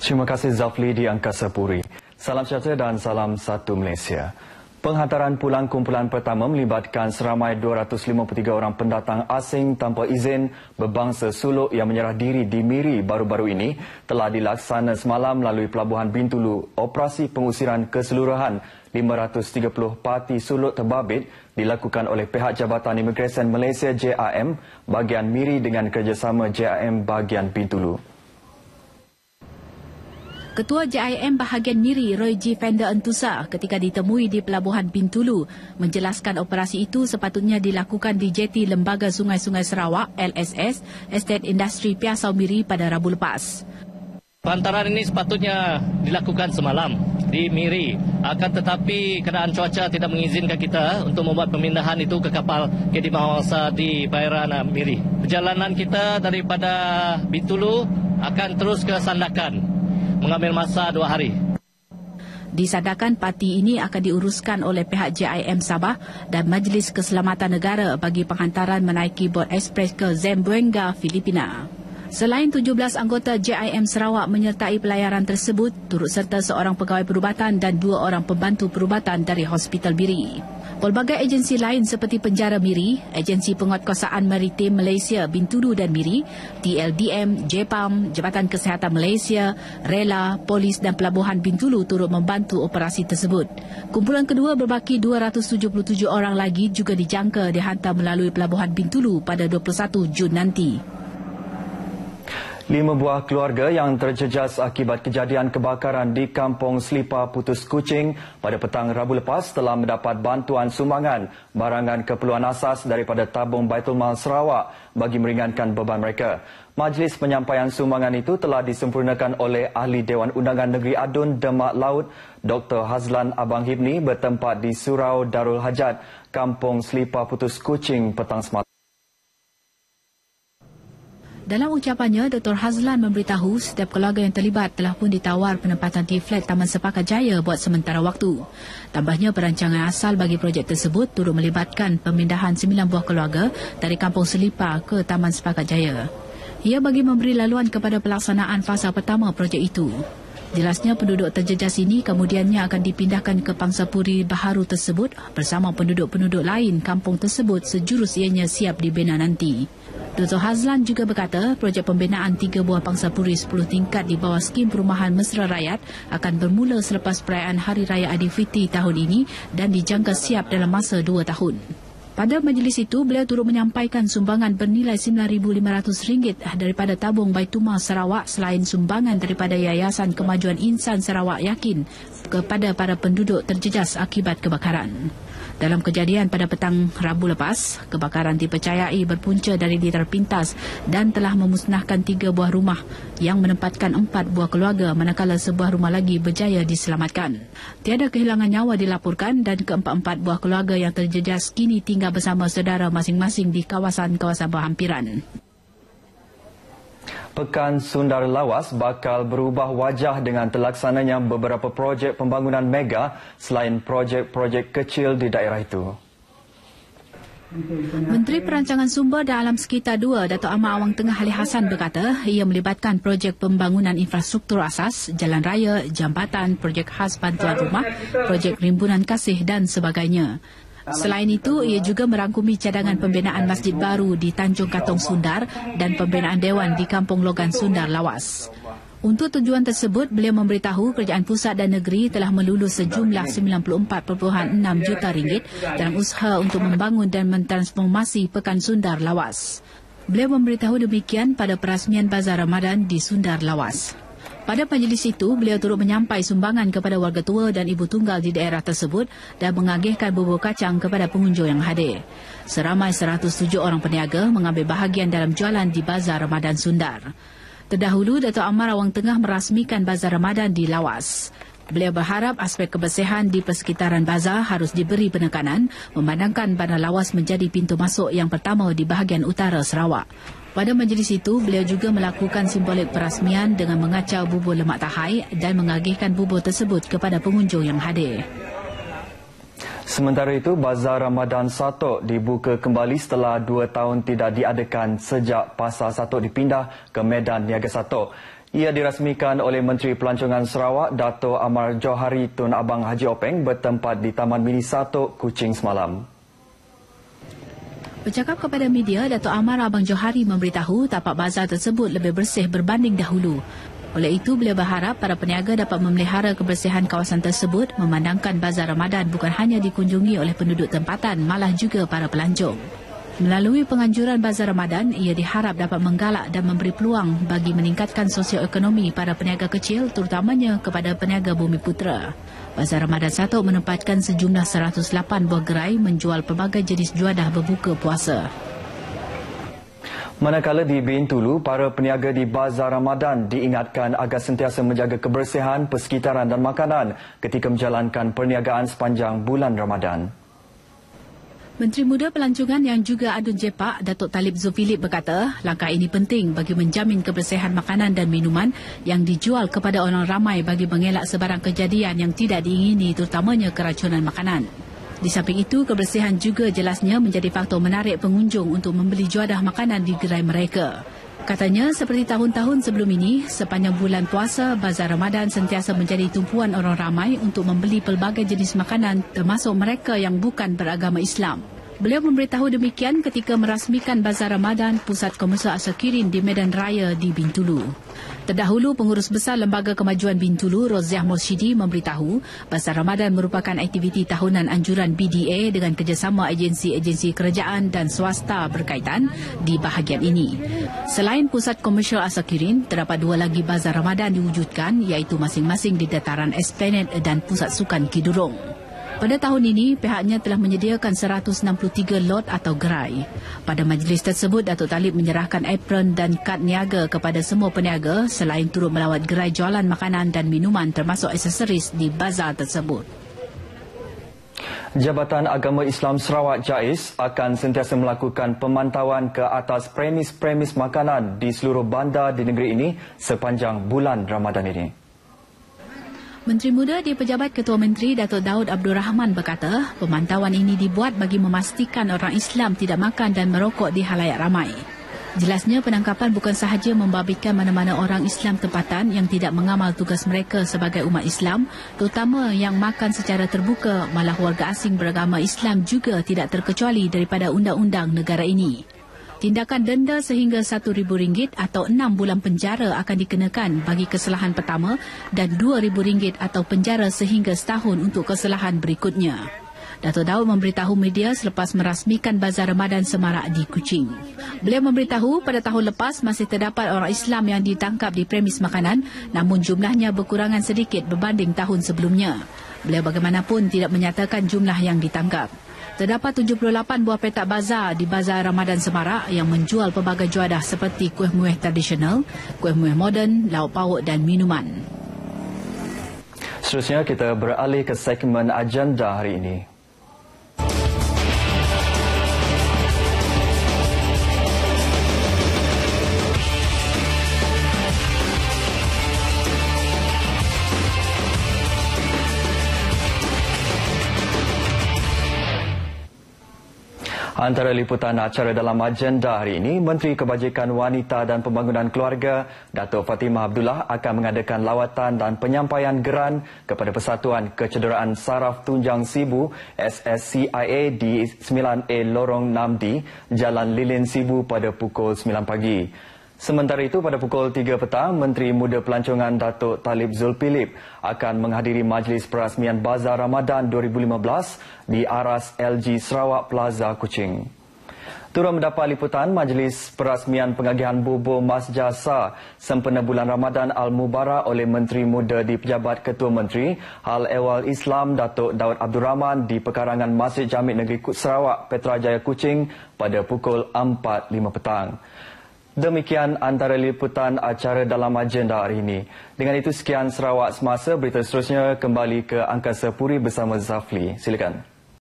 Terima kasih Zafli di Angkasa Puri. Salam sejahtera dan salam satu Malaysia. Penghantaran pulang kumpulan pertama melibatkan seramai 253 orang pendatang asing tanpa izin berbangsa suluk yang menyerah diri di Miri baru-baru ini telah dilaksana semalam melalui Pelabuhan Bintulu. Operasi pengusiran keseluruhan 530 parti suluk terbabit dilakukan oleh pihak Jabatan Imigresen Malaysia JIM bahagian Miri dengan kerjasama JIM bahagian Bintulu. Ketua JIM bahagian Miri, Roy G. Fender Entusa, ketika ditemui di Pelabuhan Bintulu, menjelaskan operasi itu sepatutnya dilakukan di jeti Lembaga Sungai-Sungai Sarawak, LSS, Estate Industri Piasau Miri pada Rabu lepas. Penghantaran ini sepatutnya dilakukan semalam di Miri. Akan tetapi keadaan cuaca tidak mengizinkan kita untuk membuat pemindahan itu ke kapal Khedimah di perairan Miri. Perjalanan kita daripada Bintulu akan terus ke Sandakan, mengambil masa 2 hari. Di Sandakan, parti ini akan diuruskan oleh pihak JIM Sabah dan Majlis Keselamatan Negara bagi penghantaran menaiki bot ekspres ke Zamboanga, Filipina. Selain 17 anggota JIM Sarawak menyertai pelayaran tersebut, turut serta seorang pegawai perubatan dan 2 orang pembantu perubatan dari Hospital Miri. Pelbagai agensi lain seperti Penjara Miri, Agensi Penguatkuasaan Maritim Malaysia Bintulu dan Miri, TLDM, JPAM, Jabatan Kesihatan Malaysia, Rela, Polis dan Pelabuhan Bintulu turut membantu operasi tersebut. Kumpulan kedua berbaki 277 orang lagi juga dijangka dihantar melalui Pelabuhan Bintulu pada 21 Jun nanti. 5 buah keluarga yang terjejas akibat kejadian kebakaran di Kampung Selipar Putus Kuching pada petang Rabu lepas telah mendapat bantuan sumbangan barangan keperluan asas daripada tabung Baitul Mal Sarawak bagi meringankan beban mereka. Majlis penyampaian sumbangan itu telah disempurnakan oleh Ahli Dewan Undangan Negeri Adun Demak Laut Dr. Hazlan Abang Hibni bertempat di Surau Darul Hajat, Kampung Selipar Putus Kuching petang semalam. Dalam ucapannya, Dr. Hazlan memberitahu setiap keluarga yang terlibat telah pun ditawar penempatan di flat Taman Sepakat Jaya buat sementara waktu. Tambahnya, perancangan asal bagi projek tersebut turut melibatkan pemindahan 9 buah keluarga dari Kampung Selipar ke Taman Sepakat Jaya. Ia bagi memberi laluan kepada pelaksanaan fasa pertama projek itu. Jelasnya, penduduk terjejas ini kemudiannya akan dipindahkan ke Pangsapuri baharu tersebut bersama penduduk-penduduk lain kampung tersebut sejurus ianya siap dibina nanti. Dr. Hazlan juga berkata projek pembinaan 3 buah Pangsapuri 10 tingkat di bawah skim perumahan Mesra Rakyat akan bermula selepas perayaan Hari Raya Aidilfitri tahun ini dan dijangka siap dalam masa 2 tahun. Pada majlis itu, beliau turut menyampaikan sumbangan bernilai RM9,500 daripada tabung Baitul Mal Sarawak selain sumbangan daripada Yayasan Kemajuan Insan Sarawak Yakin kepada para penduduk terjejas akibat kebakaran. Dalam kejadian pada petang Rabu lepas, kebakaran dipercayai berpunca dari diterpintas dan telah memusnahkan 3 buah rumah yang menempatkan 4 buah keluarga manakala sebuah rumah lagi berjaya diselamatkan. Tiada kehilangan nyawa dilaporkan dan keempat-empat buah keluarga yang terjejas kini tinggal bersama saudara masing-masing di kawasan-kawasan berhampiran. Pekan Sundar Lawas bakal berubah wajah dengan terlaksananya beberapa projek pembangunan mega selain projek-projek kecil di daerah itu. Menteri Perancangan Sumber dan Alam Sekitar 2, Dato' Ahmad Awang Tengah Ali Hassan berkata ia melibatkan projek pembangunan infrastruktur asas, jalan raya, jambatan, projek khas bantuan rumah, projek rimbunan kasih dan sebagainya. Selain itu, ia juga merangkumi cadangan pembinaan masjid baru di Tanjung Katong Sundar dan pembinaan dewan di Kampung Logan Sundar Lawas. Untuk tujuan tersebut, beliau memberitahu kerajaan pusat dan negeri telah melulus sejumlah RM94.6 juta dalam usaha untuk membangun dan mentransformasi Pekan Sundar Lawas. Beliau memberitahu demikian pada perasmian Bazar Ramadan di Sundar Lawas. Pada majlis itu, beliau turut menyampai sumbangan kepada warga tua dan ibu tunggal di daerah tersebut dan mengagihkan bubur kacang kepada pengunjung yang hadir. Seramai 107 orang peniaga mengambil bahagian dalam jualan di Bazar Ramadan Sundar. Terdahulu, Dato' Ahmad Awang Tengah merasmikan Bazar Ramadan di Lawas. Beliau berharap aspek kebersihan di persekitaran bazar harus diberi penekanan, memandangkan Bandar Lawas menjadi pintu masuk yang pertama di bahagian utara Sarawak. Pada majlis itu, beliau juga melakukan simbolik perasmian dengan mengacau bubur lemak tahai dan mengagihkan bubur tersebut kepada pengunjung yang hadir. Sementara itu, Bazar Ramadan Satok dibuka kembali setelah 2 tahun tidak diadakan sejak Pasar Satok dipindah ke Medan Niaga Satok. Ia dirasmikan oleh Menteri Pelancongan Sarawak, Dato' Amar Johari Tun Abang Haji Openg bertempat di Taman Mini Satok, Kuching semalam. Bercakap kepada media, Dato' Amar Abang Johari memberitahu tapak bazar tersebut lebih bersih berbanding dahulu. Oleh itu, beliau berharap para peniaga dapat memelihara kebersihan kawasan tersebut memandangkan bazar Ramadan bukan hanya dikunjungi oleh penduduk tempatan, malah juga para pelancong. Melalui penganjuran bazar Ramadan, ia diharap dapat menggalak dan memberi peluang bagi meningkatkan sosioekonomi para peniaga kecil terutamanya kepada peniaga Bumiputera. Bazar Ramadan Satok menempatkan sejumlah 108 buah gerai menjual pelbagai jenis juadah berbuka puasa. Manakala di Bintulu, para peniaga di Bazar Ramadan diingatkan agar sentiasa menjaga kebersihan, persekitaran dan makanan ketika menjalankan perniagaan sepanjang bulan Ramadan. Menteri Muda Pelancongan yang juga Adun Jepak, Datuk Talib Zulkifli berkata, langkah ini penting bagi menjamin kebersihan makanan dan minuman yang dijual kepada orang ramai bagi mengelak sebarang kejadian yang tidak diingini terutamanya keracunan makanan. Di samping itu, kebersihan juga jelasnya menjadi faktor menarik pengunjung untuk membeli juadah makanan di gerai mereka. Katanya, seperti tahun-tahun sebelum ini, sepanjang bulan puasa, Bazar Ramadan sentiasa menjadi tumpuan orang ramai untuk membeli pelbagai jenis makanan termasuk mereka yang bukan beragama Islam. Beliau memberitahu demikian ketika merasmikan Bazar Ramadan Pusat Komersial Asyakirin di Medan Raya di Bintulu. Terdahulu, Pengurus Besar Lembaga Kemajuan Bintulu, Roziah Mursyidi memberitahu Bazar Ramadan merupakan aktiviti tahunan anjuran BDA dengan kerjasama agensi-agensi kerajaan dan swasta berkaitan di bahagian ini. Selain Pusat Komersial Asyakirin, terdapat dua lagi Bazar Ramadan diwujudkan iaitu masing-masing di dataran Esplanade dan Pusat Sukan Kidurong. Pada tahun ini, pihaknya telah menyediakan 163 lot atau gerai. Pada majlis tersebut, Datuk Talib menyerahkan apron dan kad niaga kepada semua peniaga selain turut melawat gerai jualan makanan dan minuman termasuk aksesoris di bazar tersebut. Jabatan Agama Islam Sarawak JAIS akan sentiasa melakukan pemantauan ke atas premis-premis makanan di seluruh bandar di negeri ini sepanjang bulan Ramadan ini. Menteri Muda di Pejabat Ketua Menteri Datuk Daud Abdul Rahman berkata, pemantauan ini dibuat bagi memastikan orang Islam tidak makan dan merokok di halayak ramai. Jelasnya, penangkapan bukan sahaja membabitkan mana-mana orang Islam tempatan yang tidak mengamal tugas mereka sebagai umat Islam, terutama yang makan secara terbuka, malah warga asing beragama Islam juga tidak terkecuali daripada undang-undang negara ini. Tindakan denda sehingga RM1,000 atau 6 bulan penjara akan dikenakan bagi kesalahan pertama dan RM2,000 atau penjara sehingga setahun untuk kesalahan berikutnya. Datuk Daud memberitahu media selepas merasmikan Bazar Ramadan Semarak di Kuching. Beliau memberitahu pada tahun lepas masih terdapat orang Islam yang ditangkap di premis makanan, namun jumlahnya berkurangan sedikit berbanding tahun sebelumnya. Beliau bagaimanapun tidak menyatakan jumlah yang ditangkap. Terdapat 78 buah petak bazar di Bazar Ramadan Semarak yang menjual pelbagai juadah seperti kuih muih tradisional, kuih muih moden, lauk pauk dan minuman. Seterusnya kita beralih ke segmen agenda hari ini. Antara liputan acara dalam agenda hari ini, Menteri Kebajikan Wanita dan Pembangunan Keluarga, Datuk Fatimah Abdullah akan mengadakan lawatan dan penyampaian geran kepada Persatuan Kecederaan Saraf Tunjang Sibu SSCIA di 9A Lorong 6D, Jalan Lilin Sibu pada pukul 9 pagi. Sementara itu, pada pukul 3 petang, Menteri Muda Pelancongan Datuk Talib Zulkifli akan menghadiri majlis perasmian Bazar Ramadan 2015 di Aras LG Sarawak Plaza, Kuching. Turut mendapat liputan majlis perasmian pengagihan bubur Mas Jasa sempena bulan Ramadan Al-Mubarak oleh Menteri Muda di Pejabat Ketua Menteri Hal Ehwal Islam Datuk Daud Abdul Rahman di pekarangan Masjid Jamik Negeri Sarawak Petrajaya, Kuching pada pukul 4.05 petang. Demikian antara liputan acara dalam agenda hari ini. Dengan itu, sekian Sarawak Semasa. Berita seterusnya kembali ke Angkasa Puri bersama Zafli. Silakan.